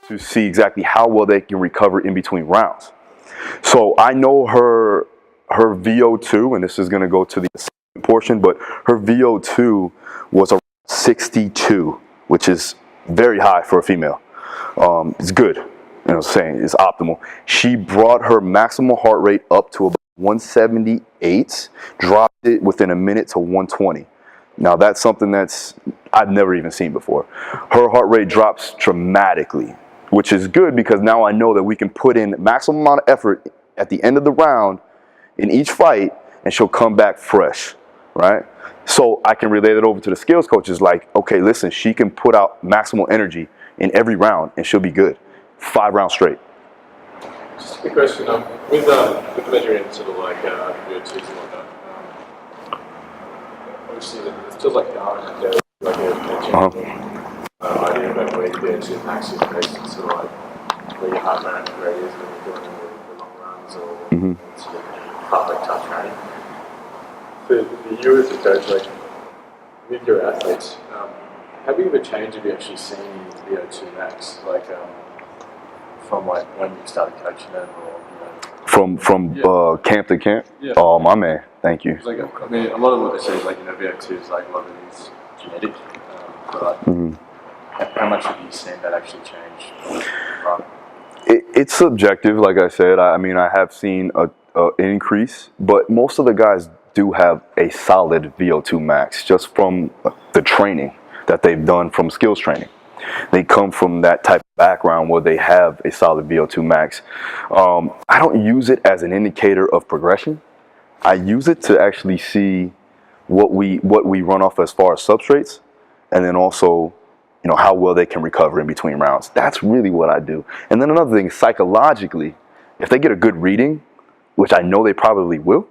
to see exactly how well they can recover in between rounds. So I know her VO2, and this is going to go to the second portion, but her VO2 was around 62, which is very high for a female. It's good. You know what I'm saying? It's optimal. She brought her maximal heart rate up to about 178, dropped it within a minute to 120. Now that's something I've never even seen before. Her heart rate drops dramatically, which is good because now I know that we can put in maximum amount of effort at the end of the round in each fight, and she'll come back fresh, right? So I can relay that over to the skills coaches like, okay, listen, she can put out maximal energy in every round and she'll be good. 5 rounds straight. Just a quick question, with measuring sort of like VO2s and whatnot, obviously it feels like Daru and Daru like idea about where you get to max is based on sort of like where your heart rate is when you're doing the long runs or sort of heart rate touch training. For you as a coach, like with your athletes, how big of a change have you actually seen in VO2 max, like from like when you started coaching them, or from camp to camp? Yeah. Oh my man, thank you. Like, I mean, a lot of what they say is like, VO2 is like a lot of it is genetic, but how much have you seen that actually change? It's subjective, like I said. I mean, I have seen an increase, but most of the guys do have a solid VO2 max just from the training that they've done from skills training. They come from that type of background where they have a solid VO2 max. I don't use it as an indicator of progression. I use it to actually see what we run off as far as substrates, and then also, how well they can recover in between rounds. That's really what I do. And then another thing, psychologically, if they get a good reading, which I know they probably will,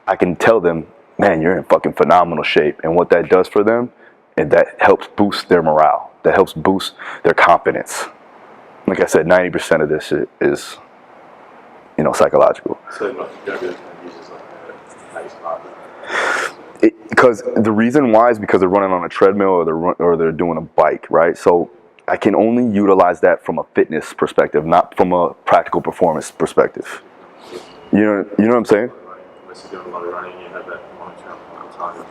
I can tell them, man, you're in fucking phenomenal shape. And what that does for them, and that helps boost their morale. That helps boost their confidence. Like I said, 90% of this shit is, psychological. So don't really use it like a pace marker. Because the reason why is because they're running on a treadmill or they're doing a bike, right? So I can only utilize that from a fitness perspective, not from a practical performance perspective. You know what I'm saying? Unless you're doing a lot of running, you have that long-term time.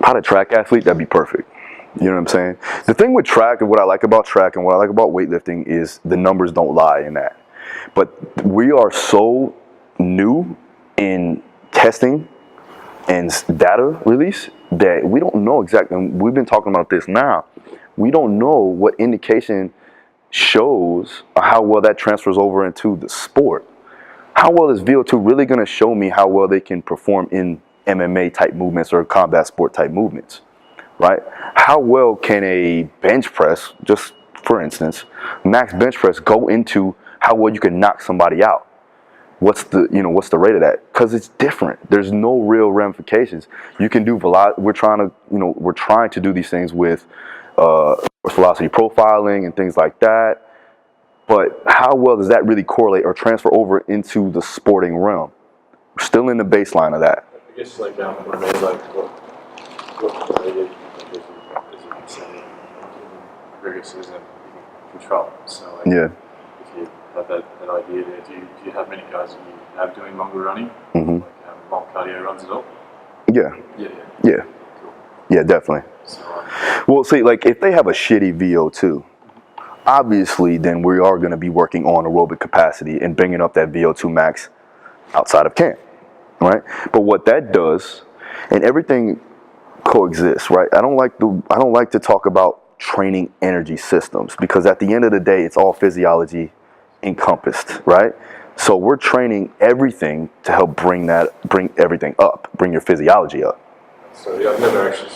Not a track athlete, that'd be perfect. You know what I'm saying? The thing with track, and what I like about track and what I like about weightlifting is the numbers don't lie in that. But we are so new in testing and data release that we don't know exactly, and we've been talking about this now, we don't know what indication shows how well that transfers over into the sport. How well is VO2 really going to show me how well they can perform in MMA type movements or combat sport type movements, right? How well can a bench press, just for instance, max bench press go into how well you can knock somebody out? What's the rate of that? Because it's different. There's no real ramifications. You can do we're trying to do these things with velocity profiling and things like that. But how well does that really correlate or transfer over into the sporting realm? We're still in the baseline of that. I guess like for me, like what they did is insane. Rigorous is control. So like, yeah. If you have that idea there, do you have many guys that you have doing longer running, like long cardio runs as well? Yeah. Yeah. Cool. Yeah, definitely. So, well, see, like if they have a shitty VO2, obviously then we are going to be working on aerobic capacity and bringing up that VO2 max outside of camp, right? But what that does, and everything coexists, right? I don't like to talk about training energy systems because at the end of the day, it's all physiology encompassed, right? So we're training everything to help bring everything up, bring your physiology up. So I've never actually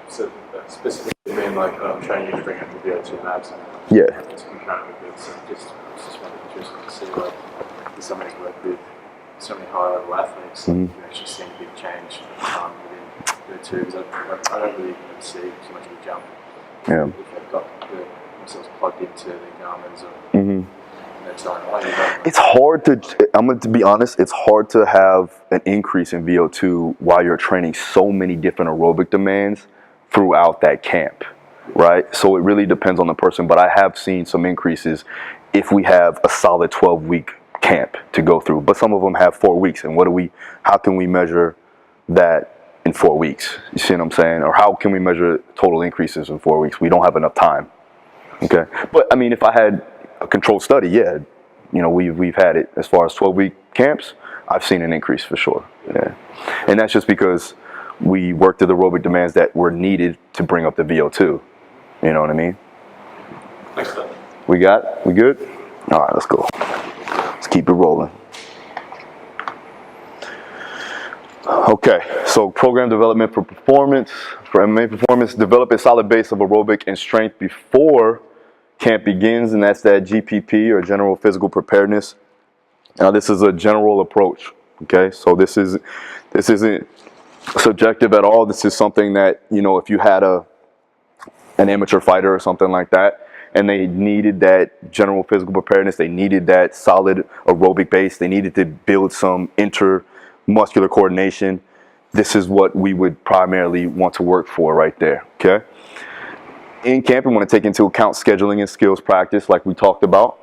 said that specifically mean like training to bring up the VO2 max. Yeah. It's concurrent with it, so it's just really interesting to see like somebody's worked with so many high level athletes, you can actually see a big change within VO2 because I don't really see too much of a jump. Yeah. If they've got themselves plugged into their Garmin's or it's hard I'm going to be honest, it's hard to have an increase in VO2 while you're training so many different aerobic demands throughout that camp. right? So it really depends on the person, but I have seen some increases if we have a solid 12-week camp to go through. But some of them have 4 weeks, and how can we measure that in 4 weeks? You see what I'm saying? Or how can we measure total increases in 4 weeks? We don't have enough time. Okay, but I mean, if I had a controlled study, yeah, you know, we've had it as far as 12-week camps. I've seen an increase for sure. Yeah, and that's just because we worked at the aerobic demands that were needed to bring up the VO2. You know what I mean? Next up. We good? All right, let's go. Let's keep it rolling. Okay, so program development for performance, for MMA performance, develop a solid base of aerobic and strength before camp begins, and that's that GPP, or general physical preparedness. Now, this is a general approach. Okay, so this isn't subjective at all. This is something that, you know, if you had an amateur fighter or something like that, and they needed that general physical preparedness, they needed that solid aerobic base, they needed to build some intermuscular coordination, this is what we would primarily want to work for right there. Okay, in camp, we want to take into account scheduling and skills practice like we talked about.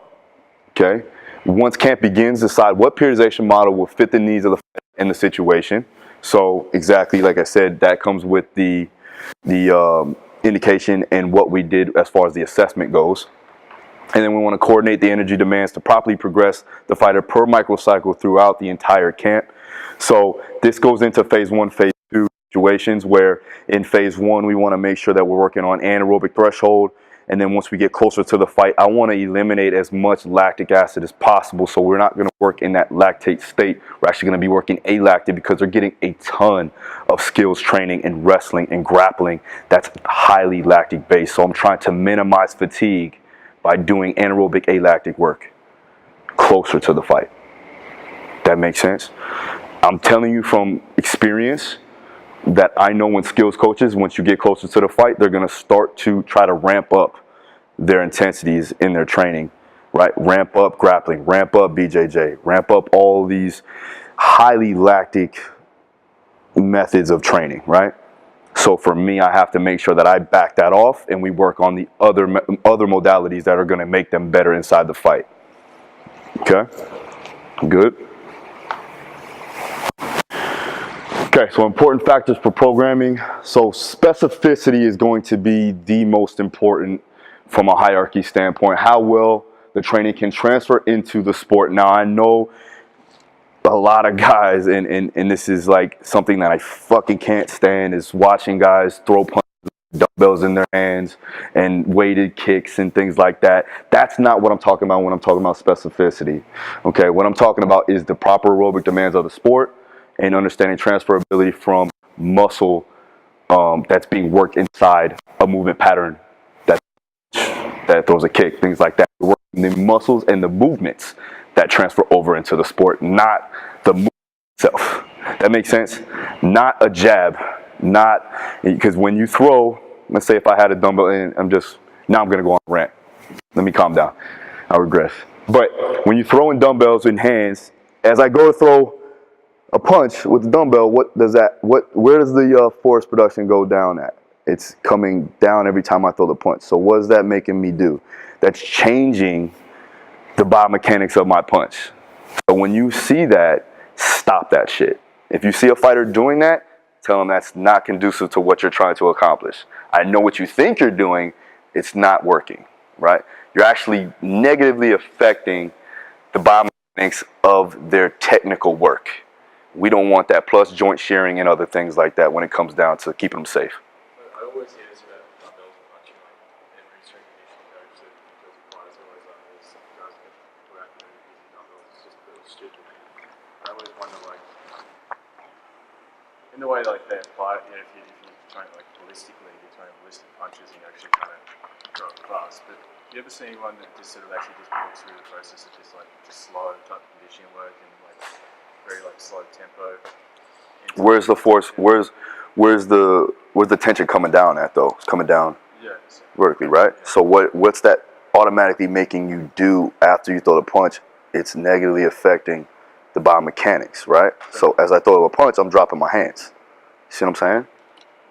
Okay, once camp begins, decide what periodization model will fit the needs of the fighter and the situation. So exactly like I said, that comes with the indication and what we did as far as the assessment goes. And then we want to coordinate the energy demands to properly progress the fighter per microcycle throughout the entire camp. So this goes into phase 1, phase 2 situations, where in phase 1 we want to make sure that we're working on anaerobic threshold. And then once we get closer to the fight, I want to eliminate as much lactic acid as possible. So we're not going to work in that lactate state. We're actually going to be working alactic, because they're getting a ton of skills training in wrestling and grappling that's highly lactic based. So I'm trying to minimize fatigue by doing anaerobic alactic work closer to the fight. That makes sense? I'm telling you from experience that I know when skills coaches, once you get closer to the fight, they're going to start to try to ramp up their intensities in their training, right? Ramp up grappling, ramp up BJJ, ramp up all these highly lactic methods of training, right? So for me, I have to make sure that I back that off, and we work on the other modalities that are going to make them better inside the fight. Okay? Good. Okay, so important factors for programming. So specificity is going to be the most important from a hierarchy standpoint. How well the training can transfer into the sport. Now, I know a lot of guys, and this is like something that I fucking can't stand, is watching guys throw punches, dumbbells in their hands, and weighted kicks and things like that. That's not what I'm talking about when I'm talking about specificity. Okay, what I'm talking about is the proper aerobic demands of the sport, and understanding transferability from muscle that's being worked inside a movement pattern that throws a kick, things like that. We're working the muscles and the movements that transfer over into the sport, not the movement itself. That makes sense? Not a jab, not, because when you throw, let's say if I had a dumbbell and now I'm going to go on a rant. Let me calm down. I regress. But when you throw in dumbbells in hands, as I go to throw a punch with the dumbbell, where does the force production go down at? It's coming down every time I throw the punch. So what is that making me do? That's changing the biomechanics of my punch. So when you see that, stop that shit. If you see a fighter doing that, tell them that's not conducive to what you're trying to accomplish. I know what you think you're doing, it's not working, right? You're actually negatively affecting the biomechanics of their technical work. We don't want that, plus joint shearing and other things like that when it comes down to keeping them safe. I always hear this about dumbbells and punching, like every strength conditioning coach that because fighters always like this, guys get put out there using dumbbells, it's just a little stupid. I always wonder, like, in the way like they apply, you know, if you're trying like ballistically, you're throwing ballistic punches and you're actually trying to throw it fast. But do you ever see anyone that just sort of actually just walks through the process of just slow type of conditioning work and like very like slow tempo? Where's the force? Where's the tension coming down at though? It's coming down vertically, right? So what's that automatically making you do after you throw the punch? It's negatively affecting the biomechanics, right? So as I throw a punch, I'm dropping my hands. You see what I'm saying?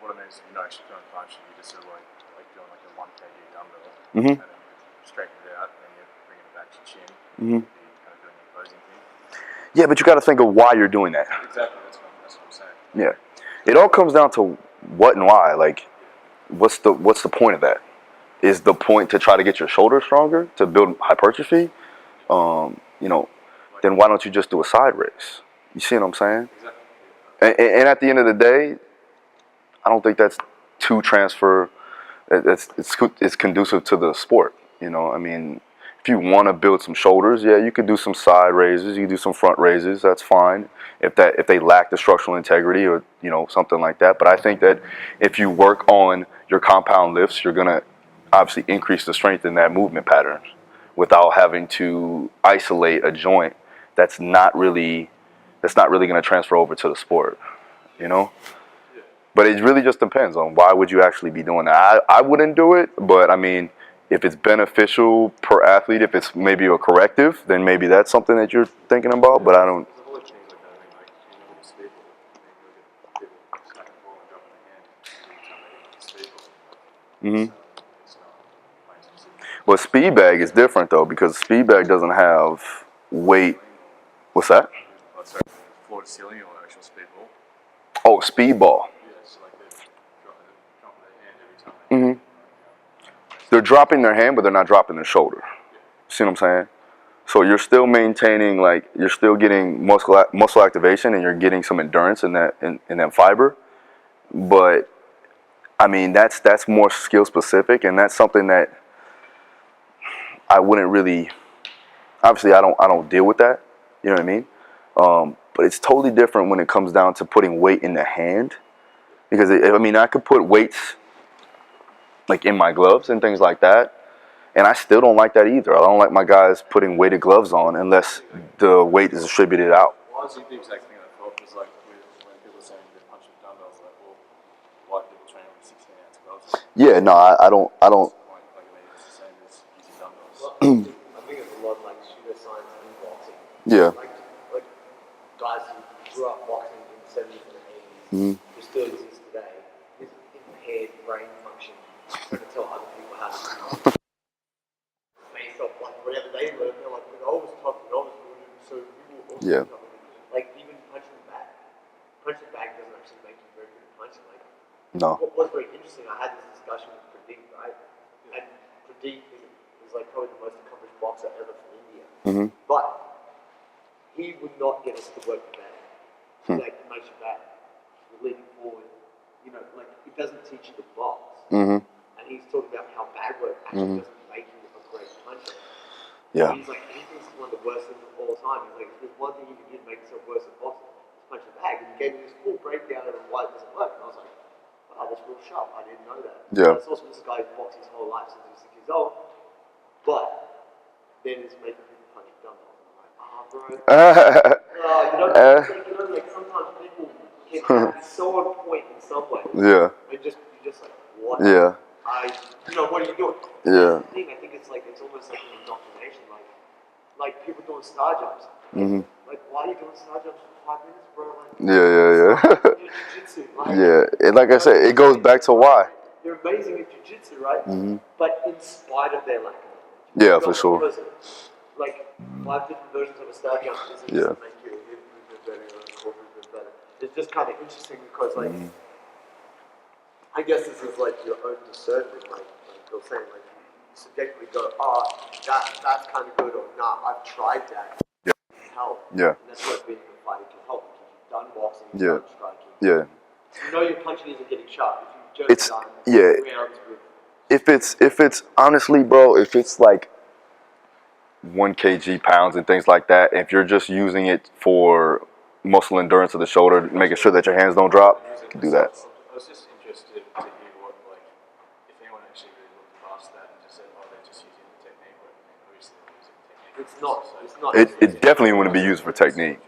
What I mean is you're not actually throwing a punch, you're just sort of like doing like a 1 kg dumbbell, Mm-hmm. and then you straighten it out, and you bring it back to chin. Mm-hmm. You're kind of doing the opposing thing. Yeah, but you got to think of why you're doing that. Exactly, that's what I'm saying. Yeah, it all comes down to what and why. Like, what's the point of that? Is the point to try to get your shoulders stronger, to build hypertrophy? You know, then why don't you just do a side raise? You see what I'm saying? Exactly. And at the end of the day, I don't think that's too transfer. It's conducive to the sport. You know, I mean, if you want to build some shoulders, yeah, you could do some side raises, you can do some front raises. That's fine. If they lack the structural integrity or something like that. But I think that if you work on your compound lifts, you're gonna obviously increase the strength in that movement pattern without having to isolate a joint that's not really going to transfer over to the sport. You know. But it really just depends on why would you actually be doing that. I wouldn't do it, but I mean, if it's beneficial per athlete, if it's maybe a corrective, then maybe that's something that you're thinking about. But I don't. There's a whole lot of things like that. I mean, like, you know, with the speed ball, you look at people snapping the ball and dropping their hand every time they get the speed ball. Mm-hmm. It's not like specific. Well, speed bag is different though because speed bag doesn't have weight. What's that? Oh, sorry, floor to ceiling or actual speed ball. Oh, speed ball. Yeah, so like they're dropping their hand every time they Mm-hmm. They're dropping their hand, but they're not dropping their shoulder. See what I'm saying? So you're still maintaining, like, you're still getting muscle activation, and you're getting some endurance in that fiber. But I mean, that's more skill specific, and that's something that I wouldn't really. Obviously, I don't deal with that. You know what I mean? But it's totally different when it comes down to putting weight in the hand, because I mean, I could put weights like in my gloves and things like that. And I still don't like that either. I don't like my guys putting weighted gloves on unless the weight is distributed out. Well, honestly, the exact thing I thought was like when people are saying they're punching dumbbells, like, well, why do people train with 16-ounce gloves? Yeah, no, I don't. Like, I mean, it's the same as using dumbbells. Well, I think it's a lot like pseudoscience in boxing. Yeah. Like guys who grew up boxing in the 70s and the 80s, Mm-hmm. who still exist today, with impaired brain function, trying to tell other people how to do it. Based off like whatever they learned, they're like, I was tough and I was doing it, so we will also Yeah. be tough. Like even punching back. Punching back doesn't actually make you very good at punching. Like No. what was very interesting, I had this discussion with Pradeep, right? And Pradeep is like probably the most accomplished boxer ever from India. Mm-hmm. But he would not get us to work the bag. Like it makes you bad. You're leaning forward. You know, like it doesn't teach you to box. Mm-hmm. And he's talking about how bag work actually doesn't make you a great puncher. Yeah. He's like, anything's one of the worst things of all time. He's like, if there's one thing you can do to make yourself worse at boxing, it's punch the bag. And he gave me this full breakdown of why it doesn't work. And I was like, wow, that's real sharp. I didn't know that. Yeah. That's also this guy who's boxed his whole life since he was 6 years old. But then it's making people punch dumbbells. And I'm like, bro. Like sometimes people can be so on point in some ways. Yeah. And you're just like, what? Yeah. What are you doing? Yeah. That's the thing. I think it's almost like an indoctrination. Like people doing star jumps. Mm-hmm. Like, why are you doing star jumps for 5 minutes, bro? Like, Yeah. jiu-jitsu. Yeah. And like I said, it goes back to why. They're amazing at jiu-jitsu, right? Mm-hmm. But in spite of their lack of knowledge. Yeah, for sure. Because, like 5 different versions of a star jump isn't Yeah. just make you a hip movement better or a core movement better. It's just kind of interesting because, like, I guess this is like your own discernment, like you're saying, like you subjectively go, that's kind of good, or nah, I've tried that. Yeah. It can help. Yeah. And that's what being in a fight can help because you've done boxing, you've Yeah. done striking. Yeah. You know your punching isn't getting sharp if you've just done rounds with. If it's honestly, bro, if it's like 1 kg pounds and things like that, if you're just using it for muscle endurance of the shoulder, making sure that your hands don't drop, you can do that. I was just interested to hear what, like, if anyone actually really looked past that and just said, oh, they're just using the technique, but obviously they're using technique. It's not. It definitely wouldn't be used for technique.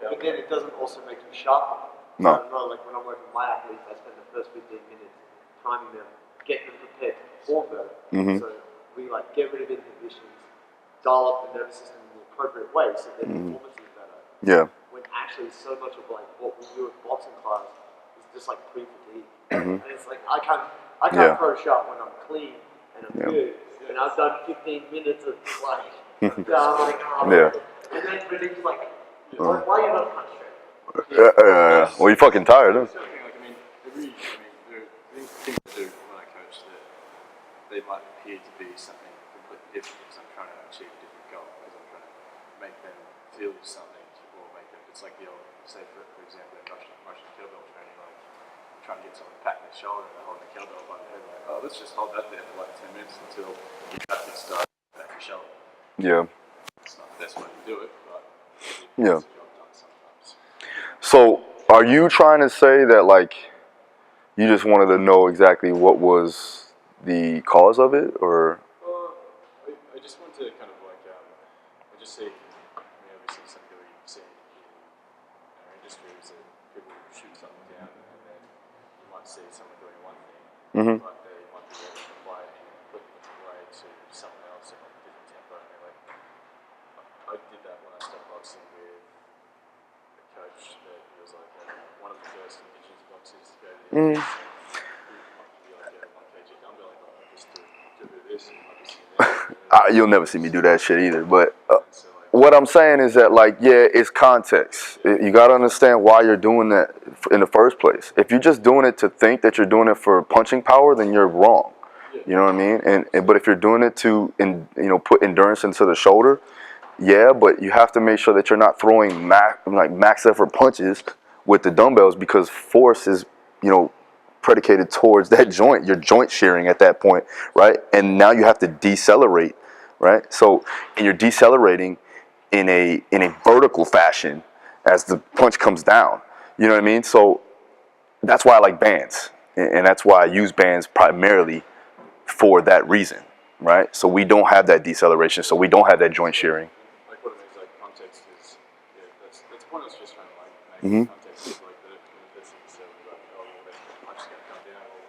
But then it doesn't also make you sharper. No. I know, like when I'm working with my athletes, I spend the first 15 minutes priming them, getting them prepared to perform better. Mm-hmm. So we like get rid of inhibitions, dial up the nervous system in the appropriate way so their performance is better. Yeah. When actually so much of like what we do in boxing class is just like pre-fatigue. Mm-hmm. And it's like I can't Yeah. throw a shot when I'm clean and I'm Yeah. good. And I've done 15 minutes of like, I'm like, oh. Yeah. And then Pradeep's like, why are you not punch straight? Well, you're fucking tired, huh? Like, I mean, there are things I do when I coach that they might appear to be something completely different because I'm trying to achieve a different goal, because I'm trying to make them feel something or make them, it's like the old, say for example, in Russian kettlebell training, like trying to get someone to pat their shoulder and they're holding the kettlebell by the head, like, oh, let's just hold that there for like 10 minutes until you have to start pat your shoulder. Yeah. It's not the best way to do it, but Yeah. it's the job done sometimes. So, are you trying to say that, like, you just wanted to know exactly what was the cause of it, or? I just want to kind of like, I just see, obviously something that we see in our industry is that people shoot something down and then you might see someone doing one thing, but they might be able to apply it in a completely different way to someone else at like a different tempo. And they're like, I did that when I stopped boxing with a coach that he was like one of the first indigenous boxers to go to the Indies. Like a 1 kg dumbbell, like, I just do a bit of this and I just do You'll never see me do that shit either. But what I'm saying is that, like, yeah, it's context. You got to understand why you're doing that in the first place. If you're just doing it to think that you're doing it for punching power, then you're wrong. You know what I mean? And but if you're doing it to, put endurance into the shoulder, yeah, but you have to make sure that you're not throwing max effort punches with the dumbbells, because force is, predicated towards that joint. You're joint shearing at that point, right? And now you have to decelerate, right? So, and you're decelerating in a vertical fashion as the punch comes down. You know what I mean? So that's why I like bands, and that's why I use bands primarily for that reason, right? So we don't have that deceleration, so we don't have that joint shearing. Like what it means, like context is, that's the point I was just trying to make. Context is like that's necessarily like, oh, well, that punch is going to come down, or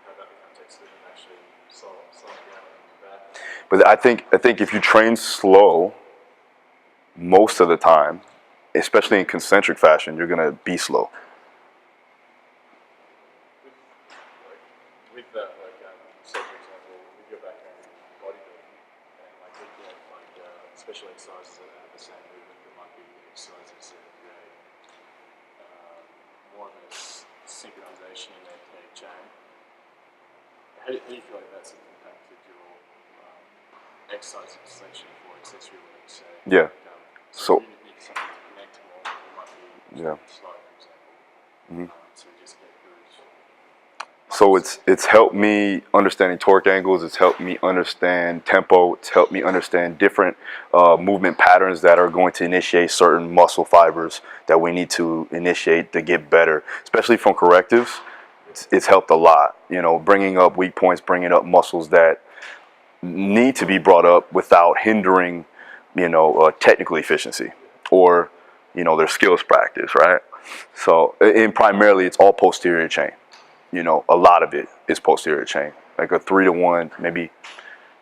how about the context that you actually slow down and back. But I think if you train slow most of the time, especially in concentric fashion, you're gonna be slow. With that, like, say for example, with your background in bodybuilding, and like looking at like special exercises that have the same movement, that might be exercises that create more of a synchronization in their kinetic chain. How do you feel like that's impacted your exercise selection for accessory work? Say, Yeah. So So you need something to connect more. It might be slow, for example, to just get good. So it's helped me understanding torque angles. It's helped me understand tempo. It's helped me understand different movement patterns that are going to initiate certain muscle fibers that we need to initiate to get better, especially from correctives. It's helped a lot. Bringing up weak points, bringing up muscles that need to be brought up without hindering, technical efficiency or, their skills practice, right? So, and primarily it's all posterior chain. A lot of it is posterior chain, like a 3-to-1, maybe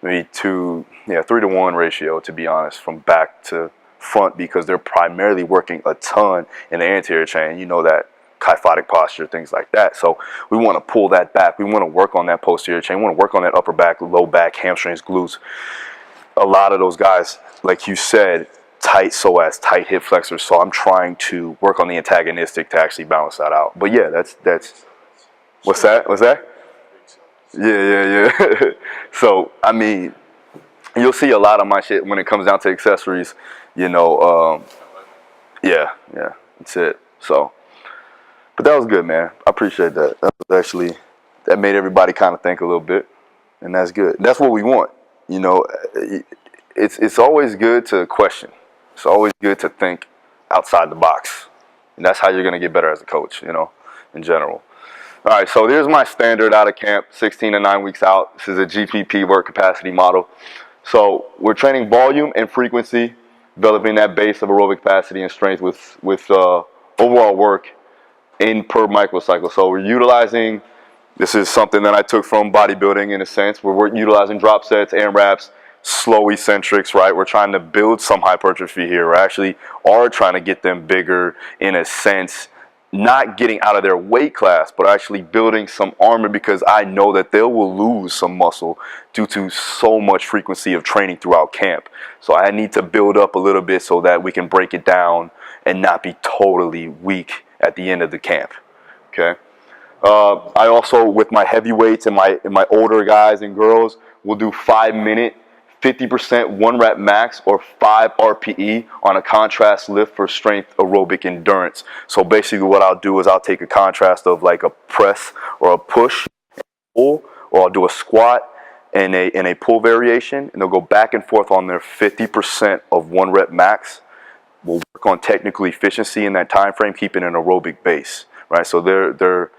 3-to-1 ratio, to be honest, from back to front, because they're primarily working a ton in the anterior chain, that kyphotic posture, things like that. So we want to pull that back. We want to work on that posterior chain. We want to work on that upper back, low back, hamstrings, glutes. A lot of those guys, like you said, tight psoas, tight hip flexors. So I'm trying to work on the antagonistic to actually balance that out. But yeah, that's what's that? What's that? Yeah. So I mean, you'll see a lot of my shit when it comes down to accessories. Yeah, that's it. So, but that was good, man. I appreciate that. That made everybody kind of think a little bit, and that's good. That's what we want. It's always good to question. It's always good to think outside the box, and that's how you're gonna get better as a coach. In general. All right, so there's my standard out of camp, 16 to 9 weeks out. This is a GPP, work capacity model. So we're training volume and frequency, developing that base of aerobic capacity and strength with overall work in per microcycle. So we're utilizing, this is something that I took from bodybuilding in a sense, where we're utilizing drop sets, AMRAPs, slow eccentrics, right? We're trying to build some hypertrophy here. We actually are trying to get them bigger in a sense, not getting out of their weight class, but actually building some armor, because I know that they will lose some muscle due to so much frequency of training throughout camp. So I need to build up a little bit so that we can break it down and not be totally weak at the end of the camp. Okay. I also, with my heavyweights and my older guys and girls, will do 5-minute, 50% 1 rep max or 5 RPE on a contrast lift for strength aerobic endurance. So basically what I'll do is I'll take a contrast of like a press or a push, pull, or I'll do a squat and a pull variation, and they'll go back and forth on their 50% of 1 rep max. We'll work on technical efficiency in that time frame, keeping an aerobic base, right? So their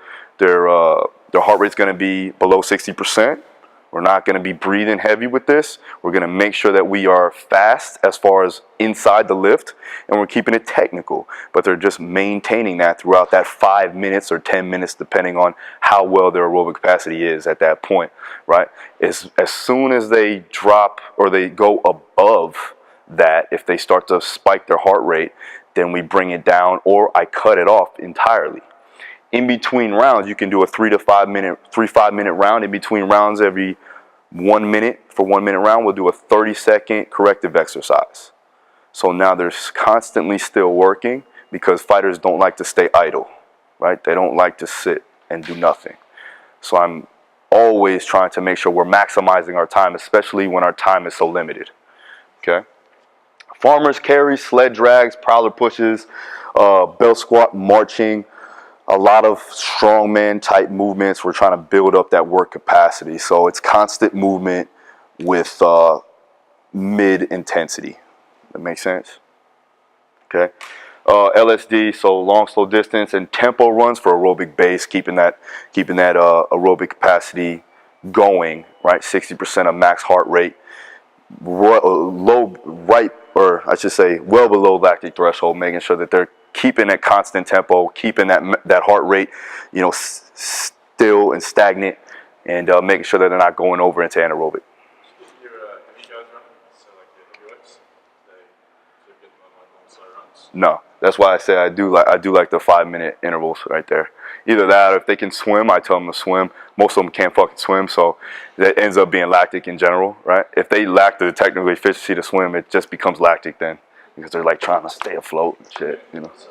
heart rate's going to be below 60%. We're not going to be breathing heavy with this. We're going to make sure that we are fast as far as inside the lift, and we're keeping it technical. But they're just maintaining that throughout that 5 minutes or 10 minutes, depending on how well their aerobic capacity is at that point, right? As soon as they drop or they go above that, if they start to spike their heart rate, then we bring it down or I cut it off entirely. In between rounds, you can do a 3 to 5 minute round. In between rounds, every 1 minute, for 1 minute round, we'll do a 30-second corrective exercise. So now they're constantly still working, because fighters don't like to stay idle, right? They don't like to sit and do nothing. So I'm always trying to make sure we're maximizing our time, especially when our time is so limited, okay? Farmers carries, sled drags, prowler pushes, belt squat, marching, a lot of strongman type movements. We're trying to build up that work capacity. So it's constant movement with mid intensity. That makes sense? Okay. LSD, so long, slow distance, and tempo runs for aerobic base, keeping that aerobic capacity going, right? 60% of max heart rate, well below lactic threshold, making sure that they're keeping that constant tempo, keeping that heart rate, still and stagnant, and making sure that they're not going over into anaerobic. Your heavy guys running, so like your heavyweights, they get them on like long slow runs. No, that's why I say I do like the 5-minute intervals right there. Either that, or if they can swim, I tell them to swim. Most of them can't fucking swim, so that ends up being lactic in general, right? If they lack the technical efficiency to swim, it just becomes lactic then, because they're like trying to stay afloat and shit, So